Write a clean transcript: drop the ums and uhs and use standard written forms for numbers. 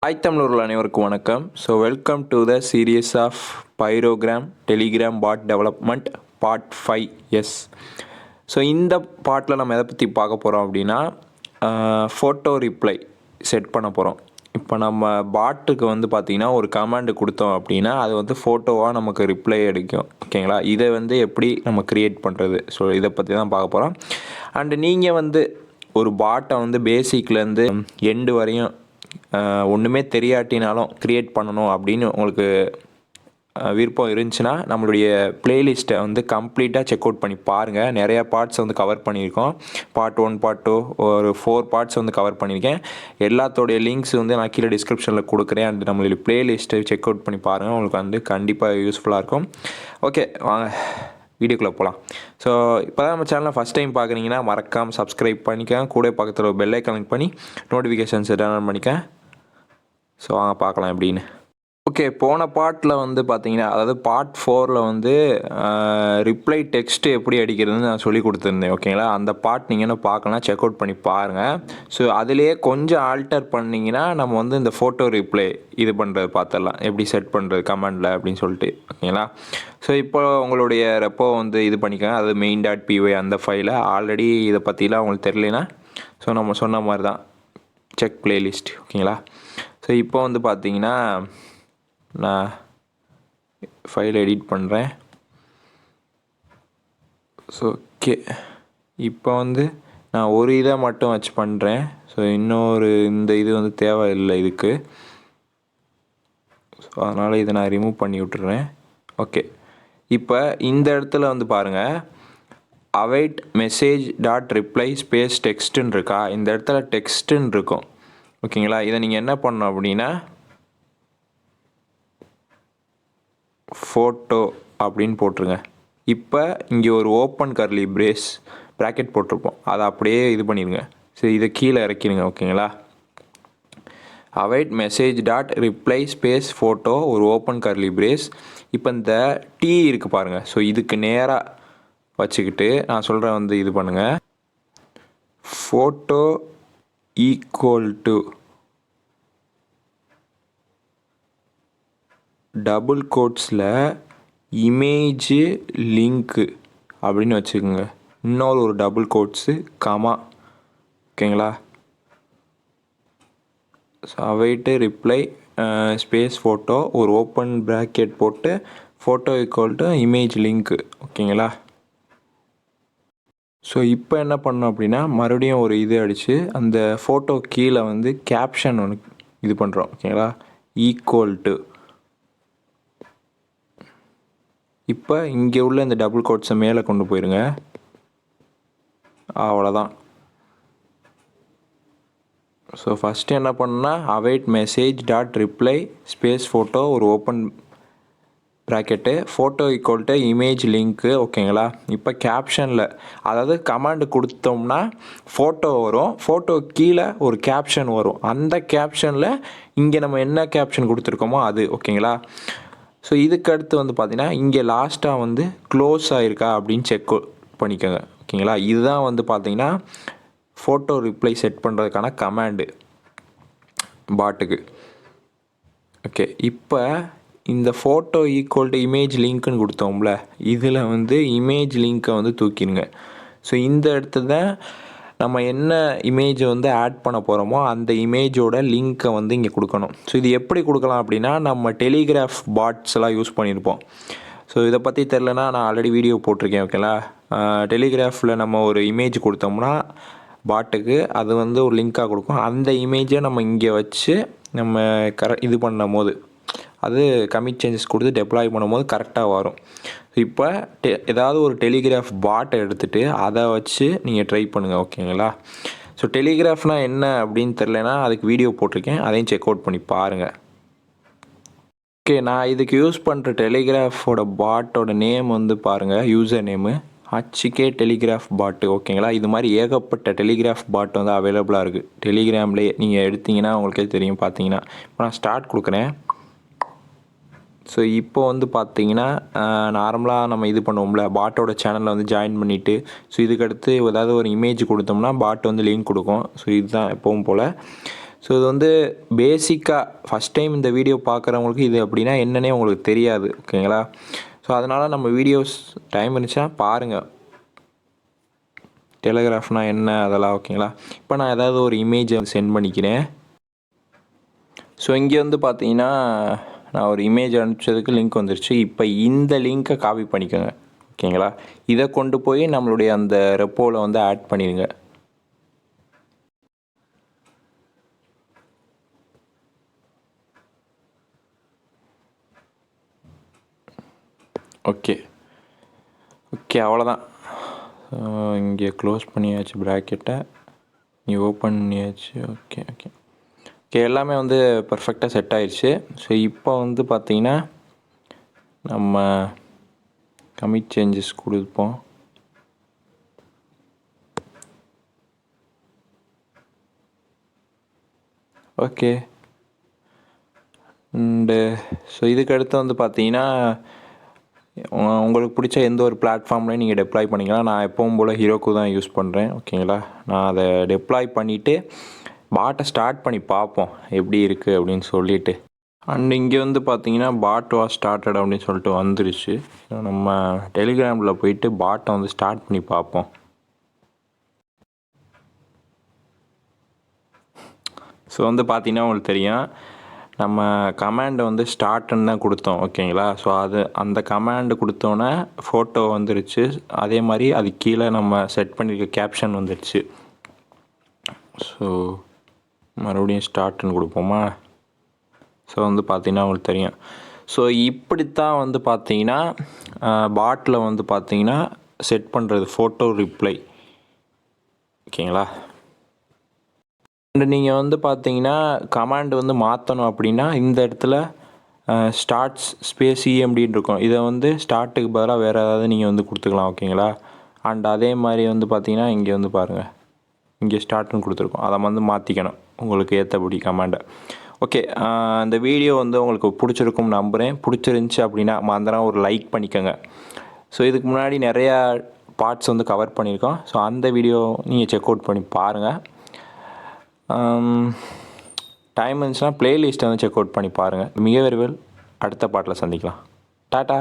Hi தமிழர்கள் அனைவருக்கும் வணக்கம். So welcome to the series of Pyrogram Telegram bot development part 5. So இந்த பார்ட்டில் நம்ம எதை பற்றி பார்க்க போகிறோம் அப்படின்னா ஃபோட்டோ ரிப்ளை செட் பண்ண போகிறோம். இப்போ நம்ம பாட்டுக்கு வந்து பார்த்திங்கன்னா ஒரு கமாண்டு கொடுத்தோம் அப்படின்னா அது வந்து ஃபோட்டோவாக நமக்கு ரிப்ளை அடிக்கும். ஓகேங்களா, இதை வந்து எப்படி நம்ம க்ரியேட் பண்ணுறது, ஸோ இதை பற்றி தான் பார்க்க போகிறோம். அண்டு நீங்கள் வந்து ஒரு பாட்டை வந்து பேசிக்லேருந்து எண்டு வரையும் ஒன்றுமே தெரியாட்டினாலும் க்ரியேட் பண்ணணும் அப்படின்னு உங்களுக்கு விருப்பம் இருந்துச்சுன்னா நம்மளுடைய ப்ளேலிஸ்ட்டை வந்து கம்ப்ளீட்டாக செக் அவுட் பண்ணி பாருங்கள். நிறையா பார்ட்ஸ் வந்து கவர் பண்ணியிருக்கோம். பார்ட் 1 பார்ட் 2 ஒரு 4 பார்ட்ஸ் வந்து கவர் பண்ணியிருக்கேன். எல்லாத்தோடைய லிங்க்ஸ் வந்து நான் கீழே டிஸ்கிரிப்ஷனில் கொடுக்குறேன். அண்ட் நம்மளுடைய ப்ளேலிஸ்ட்டை செக் அவுட் பண்ணி பாருங்கள், உங்களுக்கு வந்து கண்டிப்பாக யூஸ்ஃபுல்லாக இருக்கும். ஓகே, வாங்க வீடியோக்குள்ளே போகலாம். ஸோ இப்போ தான் நம்ம சேனலை ஃபஸ்ட் டைம் பார்க்குறீங்கன்னா மறக்காமல் சப்ஸ்கிரைப் பண்ணிக்கேன். கூட பக்கத்தில் ஒரு பெல்லை கனெக்ட் பண்ணி நோட்டிஃபிகேஷன்ஸ் டவுன்லோட் பண்ணிக்கேன். ஸோ வாங்க பார்க்கலாம் எப்படின்னு. ஓகே, போன பார்ட்டில் வந்து பார்த்தீங்கன்னா, அதாவது பார்ட் 4ல் வந்து ரிப்ளை டெக்ஸ்ட்டு எப்படி அடிக்கிறதுன்னு நான் சொல்லி கொடுத்துருந்தேன். ஓகேங்களா, அந்த பார்ட் நீங்கள் என்ன பார்க்கலாம், செக் அவுட் பண்ணி பாருங்கள். ஸோ அதிலே கொஞ்சம் ஆல்டர் பண்ணிங்கன்னா நம்ம வந்து இந்த ஃபோட்டோ ரிப்ளை இது பண்ணுறது பார்த்துடலாம், எப்படி செட் பண்ணுறது கமெண்டில் அப்படின்னு சொல்லிட்டு. ஓகேங்களா, ஸோ இப்போ உங்களுடைய ரெப்போ வந்து இது பண்ணிக்கோங்க. அது main.py அந்த ஃபைலை ஆல்ரெடி இதை பற்றிலாம் உங்களுக்கு தெரியலனா ஸோ நம்ம சொன்ன மாதிரி தான் செக் பிளேலிஸ்ட். ஓகேங்களா, ஸோ இப்போ வந்து பார்த்தீங்கன்னா நான் ஃபைல் எடிட் பண்ணுறேன். ஸோ ஓகே, இப்போ வந்து நான் ஒரு இதை மட்டும் வச்சு பண்ணுறேன். ஸோ இன்னொரு இந்த இது வந்து தேவையில்லை இதுக்கு. ஸோ அதனால் இதை நான் ரிமூவ் பண்ணி விட்டுறேன். ஓகே, இப்போ இந்த இடத்துல வந்து பாருங்கள், await message dot reply space டெக்ஸ்ட்டுன்னு இருக்கா, இந்த இடத்துல டெக்ஸ்ட்டுன்னு இருக்கும். ஓகேங்களா, இதை நீங்கள் என்ன பண்ணணும் அப்படின்னா ஃபோட்டோ அப்படின்னு போட்டுருங்க. இப்போ இங்கே ஒரு ஓப்பன் கர்லி ப்ராக்கெட் போட்டிருப்போம், அதை அப்படியே இது பண்ணிடுங்க. சரி, இதை கீழே இறக்கிடுங்க. ஓகேங்களா, await message dot reply space photo ஒரு ஓப்பன் கர்லி பிரேஸ். இப்போ இந்த டி இருக்குது பாருங்கள், ஸோ இதுக்கு நேராக வச்சுக்கிட்டு நான் சொல்கிறேன் வந்து இது பண்ணுங்கள், ஃபோட்டோ ஈக்குவல் டு டபுள் கோட்ஸில் இமேஜு லிங்க்கு அப்படின்னு வச்சுக்கோங்க. இன்னொரு ஒரு டபுள் கோட்ஸு கமா. ஓகேங்களா, so await reply space photo ஒரு ஓப்பன் ப்ராக்கெட் போட்டு photo equal to image link. ஓகேங்களா, ஸோ இப்போ என்ன பண்ணோம் அப்படின்னா மறுபடியும் ஒரு இது அடித்து அந்த ஃபோட்டோ கீழே வந்து கேப்ஷன் ஒன்று இது பண்ணுறோம். ஓகேங்களா, ஈக்குவல் டு. இப்போ இங்கே உள்ள இந்த டபுள் கோட்ஸை மேலே கொண்டு போயிருங்க. அவ்வளோதான். ஸோ ஃபஸ்ட்டு என்ன பண்ணணும்னா await message dot reply space photo ஒரு open bracket photo equal to image link. ஓகேங்களா, இப்போ கேப்ஷனில், அதாவது கமாண்டு கொடுத்தோம்னா ஃபோட்டோ வரும், ஃபோட்டோ கீழே ஒரு கேப்ஷன் வரும். அந்த கேப்ஷனில் இங்கே நம்ம என்ன கேப்ஷன் கொடுத்துருக்கோமோ அது. ஓகேங்களா, ஸோ இதுக்கு அடுத்து வந்து பார்த்திங்கன்னா இங்கே லாஸ்ட்டாக வந்து க்ளோஸ் ஆகிருக்கா அப்படின்னு செக் பண்ணிக்கோங்க. ஓகேங்களா, இதுதான் வந்து பார்த்திங்கன்னா ஃபோட்டோ ரிப்ளை செட் பண்ணுறதுக்கான கமாண்டு பாட்டுக்கு. ஓகே, இப்போ இந்த ஃபோட்டோ ஈக்குவல் டு இமேஜ் லிங்க்குன்னு கொடுத்தோம்ல, இதில் வந்து இமேஜ் லிங்க்கை வந்து தூக்கிடுங்க. ஸோ இந்த இடத்துல தான் நம்ம என்ன இமேஜை வந்து ஆட் பண்ண போகிறோமோ அந்த இமேஜோட லிங்க்கை வந்து இங்கே கொடுக்கணும். ஸோ இது எப்படி கொடுக்கலாம் அப்படின்னா நம்ம டெலிகிராஃப் பாட்ஸ் எல்லாம் யூஸ் பண்ணியிருப்போம். ஸோ இதை பற்றி தெரிலனா நான் ஆல்ரெடி வீடியோ போட்டிருக்கேன். ஓகேங்களா, டெலிகிராஃபில் நம்ம ஒரு இமேஜ் கொடுத்தோம்னா பாட்டுக்கு அது வந்து ஒரு லிங்க்காக கொடுக்கும். அந்த இமேஜை நம்ம இங்கே வச்சு நம்ம இது பண்ணும் போது அது கமிட் சேஞ்சஸ் கொடுத்து டெப்ளாய் பண்ணும்போது கரெக்டாக வரும். இப்போ ஏதாவது ஒரு டெலிகிராஃப் பாட்டை எடுத்துகிட்டு அதை வச்சு நீங்கள் ட்ரை பண்ணுங்கள். ஓகேங்களா, ஸோ டெலிகிராஃப்னால் என்ன அப்படின்னு தெரிலனா அதுக்கு வீடியோ போட்டிருக்கேன், அதையும் செக் அவுட் பண்ணி பாருங்கள். ஓகே, நான் இதுக்கு யூஸ் பண்ணுற டெலிகிராஃபோட பாட்டோட நேம் வந்து பாருங்கள், யூசர் நேமு ஹச்கே டெலிகிராஃப் பாட்டு. ஓகேங்களா, இது மாதிரி ஏகப்பட்ட டெலிகிராஃப் பாட் வந்து அவைலபிளாக இருக்குது டெலிகிராம்லேயே. நீங்கள் எடுத்திங்கன்னா உங்களுக்கே தெரியும். பார்த்தீங்கன்னா இப்போ நான் ஸ்டார்ட் கொடுக்குறேன். ஸோ இப்போ வந்து பார்த்தீங்கன்னா நார்மலாக நம்ம இது பண்ணுவோம்ல, பாட்டோட சேனலில் வந்து ஜாயின் பண்ணிவிட்டு ஸோ இதுக்கடுத்து ஏதாவது ஒரு இமேஜ் கொடுத்தோம்னா பாட் வந்து லிங்க் கொடுக்கும். ஸோ இதுதான் எப்பவும் போல். ஸோ இது வந்து பேசிக்காக ஃபஸ்ட் டைம் இந்த வீடியோ பார்க்குறவங்களுக்கு இது அப்படின்னா என்னன்னே உங்களுக்கு தெரியாது. ஓகேங்களா? ஸோ அதனால் நம்ம வீடியோஸ் டைம் இருந்துச்சுன்னா பாருங்கள். டெலிகிராஃப்னா என்ன அதெல்லாம். ஓகேங்களா? இப்போ நான் ஏதாவது ஒரு இமேஜை சென்ட் பண்ணிக்கிறேன். ஸோ இங்கே வந்து பார்த்தீங்கன்னா நான் ஒரு இமேஜ் அனுப்பிச்சதுக்கு லிங்க் வந்துருச்சு. இப்போ இந்த லிங்க்கை காப்பி பண்ணிக்கோங்க. ஓகேங்களா? இதை கொண்டு போய் நம்மளுடைய அந்த ரெப்போவில் வந்து ஆட் பண்ணிடுங்க. ஓகே அவ்வளோதான். இங்கே க்ளோஸ் பண்ணியாச்சு ப்ராக்கெட்டை, இங்கே ஓப்பன் பண்ணியாச்சு. ஓகே எல்லாமே வந்து பர்ஃபெக்டாக செட் ஆயிடுச்சு. ஸோ இப்போ வந்து பார்த்தீங்கன்னா நம்ம கமிட் சேஞ்சஸ் கொடுப்போம். ஓகே. அண்டு ஸோ இதுக்கு அடுத்து வந்து பார்த்தீங்கன்னா உங்களுக்கு பிடிச்ச எந்த ஒரு பிளாட்ஃபார்ம்லையும் நீங்கள் டெப்ளாய் பண்ணிக்கலாம். நான் எப்பவும் போல் ஹீரோக்கு தான் யூஸ் பண்ணுறேன். ஓகேங்களா? நான் அதை டெப்ளாய் பண்ணிவிட்டு பாட்டை ஸ்டார்ட் பண்ணி பார்ப்போம் எப்படி இருக்குது அப்படின்னு சொல்லிட்டு. அண்ட் இங்கே வந்து பார்த்தீங்கன்னா பாட் வாஸ் ஸ்டார்டட் அப்படின்னு சொல்லிட்டு வந்துருச்சு. நம்ம டெலிகிராமில் போயிட்டு பாட்டை வந்து ஸ்டார்ட் பண்ணி பார்ப்போம். ஸோ வந்து பார்த்தீங்கன்னா உங்களுக்கு தெரியும், நம்ம கமாண்டை வந்து ஸ்டார்ட்டுன்னு தான் கொடுத்தோம். ஓகேங்களா? ஸோ அந்த கமாண்டு கொடுத்தோன்னே ஃபோட்டோ வந்துருச்சு. அதே மாதிரி அது கீழே நம்ம செட் பண்ணியிருக்க கேப்ஷன் வந்துடுச்சு. ஸோ மறுபடியும் ஸ்டார்ட்டுன்னு கொடுப்போமா? ஸோ வந்து பார்த்தீங்கன்னா உங்களுக்கு தெரியும். ஸோ இப்படித்தான் வந்து பார்த்தீங்கன்னா பாட்டில் வந்து பார்த்தீங்கன்னா செட் பண்ணுறது ஃபோட்டோ ரிப்ளை. ஓகேங்களா? அண்ட் நீங்கள் வந்து பார்த்தீங்கன்னா கமாண்ட் வந்து மாற்றணும் அப்படின்னா இந்த இடத்துல ஸ்டார்ட்ஸ் ஸ்பேஸ் இஎம்டின்னு இருக்கும். இதை வந்து ஸ்டார்ட்டுக்கு பதிலாக வேறு ஏதாவது நீங்கள் வந்து கொடுத்துக்கலாம். ஓகேங்களா? அண்ட் அதே மாதிரி வந்து பார்த்தீங்கன்னா இங்கே வந்து பாருங்கள், இங்கே ஸ்டார்ட்னு கொடுத்துருக்கோம். அதை வந்து மாற்றிக்கணும் உங்களுக்கு ஏற்றபடி கமாண்டை. ஓகே. இந்த வீடியோ வந்து உங்களுக்கு பிடிச்சிருக்கும்னு நம்புகிறேன். பிடிச்சிருந்துச்சி அப்படின்னா மறந்துடாம ஒரு லைக் பண்ணிக்கோங்க. ஸோ இதுக்கு முன்னாடி நிறையா பார்ட்ஸ் வந்து கவர் பண்ணியிருக்கோம். ஸோ அந்த வீடியோ நீங்கள் செக் அவுட் பண்ணி பாருங்கள். டைம் இருந்துச்சுன்னா ப்ளேலிஸ்ட்டை வந்து செக் அவுட் பண்ணி பாருங்கள். மிக விரைவில் அடுத்த பாட்டில் சந்திக்கலாம். டாட்டா.